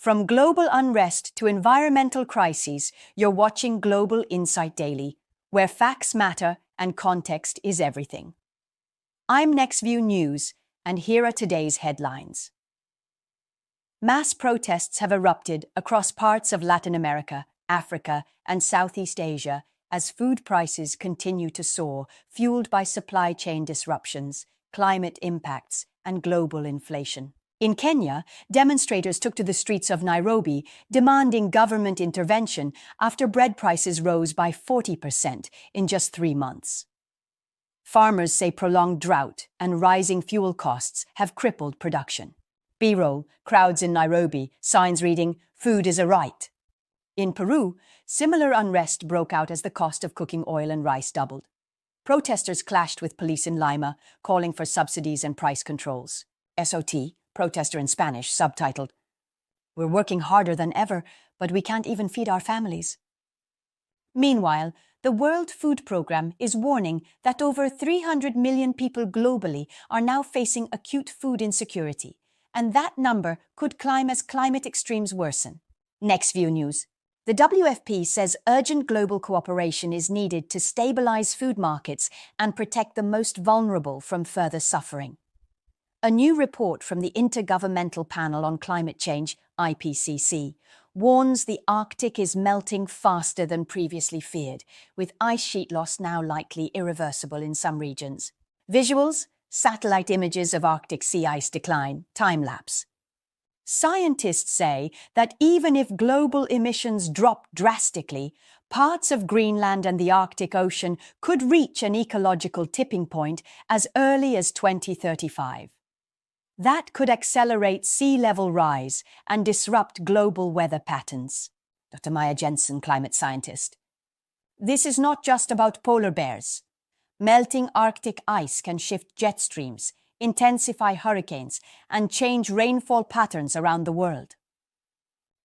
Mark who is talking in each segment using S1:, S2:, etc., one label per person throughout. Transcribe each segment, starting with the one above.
S1: From global unrest to environmental crises, you're watching Global Insight Daily, where facts matter and context is everything. I'm NextView News, and here are today's headlines. Mass protests have erupted across parts of Latin America, Africa, and Southeast Asia as food prices continue to soar, fueled by supply chain disruptions, climate impacts, and global inflation. In Kenya, demonstrators took to the streets of Nairobi, demanding government intervention after bread prices rose by 40% in just 3 months. Farmers say prolonged drought and rising fuel costs have crippled production. B-roll, crowds in Nairobi, signs reading, "Food is a right." In Peru, similar unrest broke out as the cost of cooking oil and rice doubled. Protesters clashed with police in Lima, calling for subsidies and price controls. SOT, protester in Spanish, subtitled, "We're working harder than ever, but we can't even feed our families." Meanwhile, the World Food Programme is warning that over 300 million people globally are now facing acute food insecurity, and that number could climb as climate extremes worsen. NextView News. The WFP says urgent global cooperation is needed to stabilize food markets and protect the most vulnerable from further suffering. A new report from the Intergovernmental Panel on Climate Change, IPCC, warns the Arctic is melting faster than previously feared, with ice sheet loss now likely irreversible in some regions. Visuals, satellite images of Arctic sea ice decline, time-lapse. Scientists say that even if global emissions drop drastically, parts of Greenland and the Arctic Ocean could reach an ecological tipping point as early as 2035. That could accelerate sea level rise and disrupt global weather patterns. Dr. Maya Jensen, climate scientist. This is not just about polar bears. Melting Arctic ice can shift jet streams, intensify hurricanes, and change rainfall patterns around the world.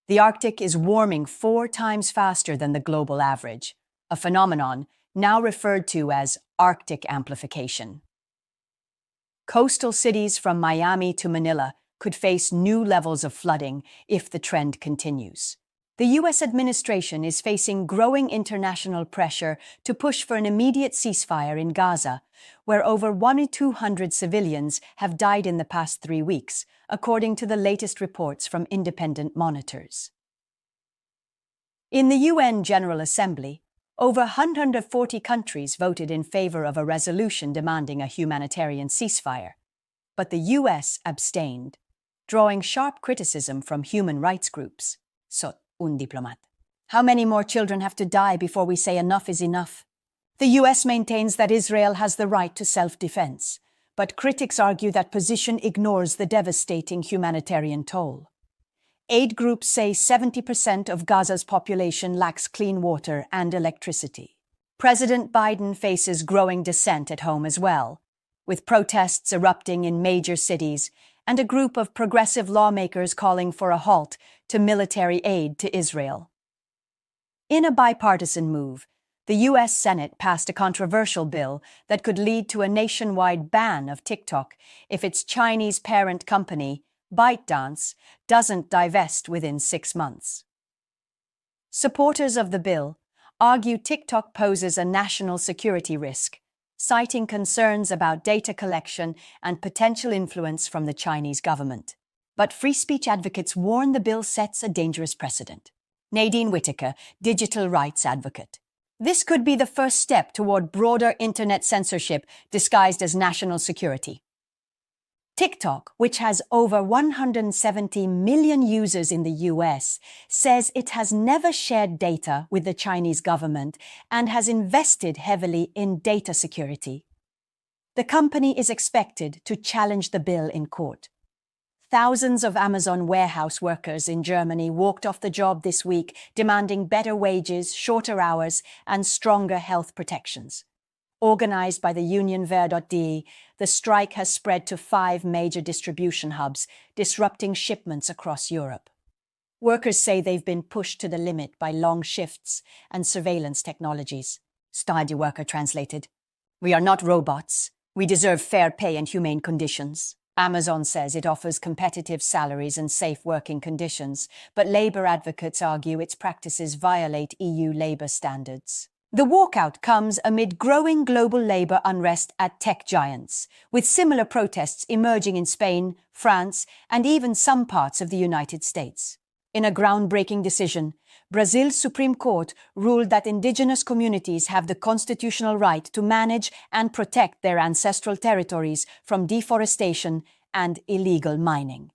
S1: The Arctic is warming 4 times faster than the global average, a phenomenon now referred to as Arctic amplification. Coastal cities from Miami to Manila could face new levels of flooding if the trend continues. The U.S. administration is facing growing international pressure to push for an immediate ceasefire in Gaza, where over 1,200 civilians have died in the past 3 weeks, according to the latest reports from independent monitors. In the UN General Assembly, over 140 countries voted in favor of a resolution demanding a humanitarian ceasefire, but the U.S. abstained, drawing sharp criticism from human rights groups. Sot un diplomat. How many more children have to die before we say enough is enough? The U.S. maintains that Israel has the right to self-defense, but critics argue that position ignores the devastating humanitarian toll. Aid groups say 70% of Gaza's population lacks clean water and electricity. President Biden faces growing dissent at home as well, with protests erupting in major cities and a group of progressive lawmakers calling for a halt to military aid to Israel. In a bipartisan move, the U.S. Senate passed a controversial bill that could lead to a nationwide ban of TikTok if its Chinese parent company, ByteDance, doesn't divest within 6 months. Supporters of the bill argue TikTok poses a national security risk, citing concerns about data collection and potential influence from the Chinese government. But free speech advocates warn the bill sets a dangerous precedent. Nadine Whittaker, digital rights advocate. This could be the first step toward broader internet censorship disguised as national security. TikTok, which has over 170 million users in the US, says it has never shared data with the Chinese government and has invested heavily in data security. The company is expected to challenge the bill in court. Thousands of Amazon warehouse workers in Germany walked off the job this week, demanding better wages, shorter hours, and stronger health protections. Organized by the union Ver.de, the strike has spread to 5 major distribution hubs, disrupting shipments across Europe. Workers say they've been pushed to the limit by long shifts and surveillance technologies. Stadi worker translated, "We are not robots. We deserve fair pay and humane conditions." Amazon says it offers competitive salaries and safe working conditions, but labor advocates argue its practices violate EU labor standards. The walkout comes amid growing global labor unrest at tech giants, with similar protests emerging in Spain, France, and even some parts of the United States. In a groundbreaking decision, Brazil's Supreme Court ruled that indigenous communities have the constitutional right to manage and protect their ancestral territories from deforestation and illegal mining.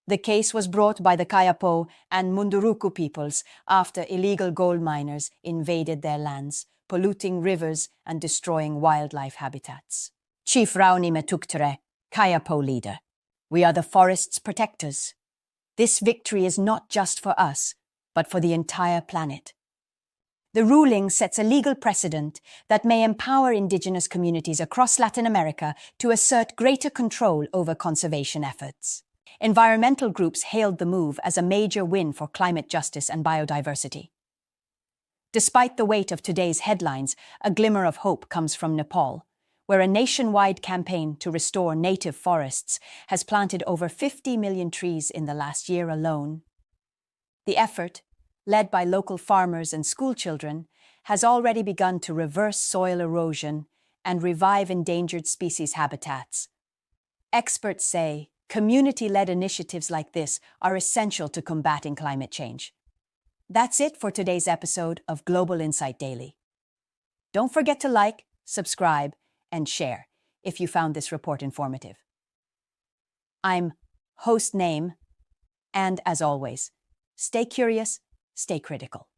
S1: The case was brought by the Kayapo and Munduruku peoples after illegal gold miners invaded their lands, polluting rivers and destroying wildlife habitats. Chief Raoni Metuktere, Kayapo leader. We are the forest's protectors. This victory is not just for us, but for the entire planet. The ruling sets a legal precedent that may empower indigenous communities across Latin America to assert greater control over conservation efforts. Environmental groups hailed the move as a major win for climate justice and biodiversity. Despite the weight of today's headlines, a glimmer of hope comes from Nepal, where a nationwide campaign to restore native forests has planted over 50 million trees in the last year alone. The effort, led by local farmers and schoolchildren, has already begun to reverse soil erosion and revive endangered species habitats. Experts say community-led initiatives like this are essential to combating climate change. That's it for today's episode of Global Insight Daily. Don't forget to like, subscribe, and share if you found this report informative. I'm host Name, and as always, stay curious, stay critical.